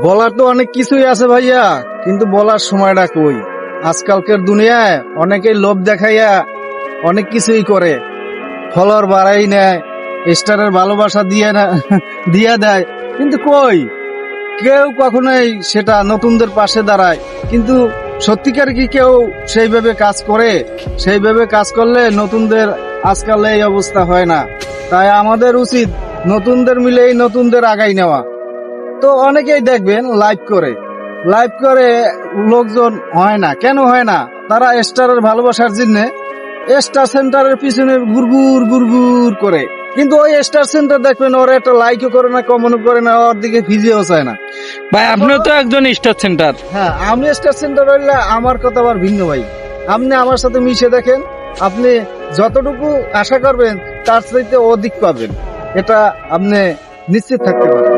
বলার তো অনেক কিছুই আছে ভাইয়া, কিন্তু বলার সময়টা কই। আজকালকার দুনিয়ায় অনেকেই লোভ দেখাইয়া অনেক কিছুই করে, ফলোয়ার বাড়াই নেয়, স্টারের ভালোবাসা দিয়ে না দিয়া দেয়, কিন্তু কই কেউ কখনোই সেটা নতুনদের পাশে দাঁড়ায়। কিন্তু সত্যিকার কি কেউ সেইভাবে কাজ করে? সেইভাবে কাজ করলে নতুনদের আজকাল এই অবস্থা হয় না। তাই আমাদের উচিত নতুনদের মিলেই নতুনদের আগাই নেওয়া। তো অনেকেই দেখবেন লাইভ করে লোকজন হয় না, কেন হয় না? তারা স্টারের ভালোবাসার জন্য স্টার সেন্টারের পিছনে গুড়গুড় গুড়গুড় করে, কিন্তু ওই স্টার সেন্টার দেখবেন ওরা একটা লাইকও করে না, কমেন্টও করে না, ওর দিকে ভিজিও চায় না। ভাই আপনিও তো একজন স্টার সেন্টার। হ্যাঁ, আমি স্টার সেন্টার হইলে আমার কথা আবার ভিন্ন ভাই। আপনি আমার সাথে মিশে দেখেন, আপনি যতটুকু আশা করবেন তার চাইতে অধিক পাবেন, এটা আপনি নিশ্চিত থাকতে পারেন।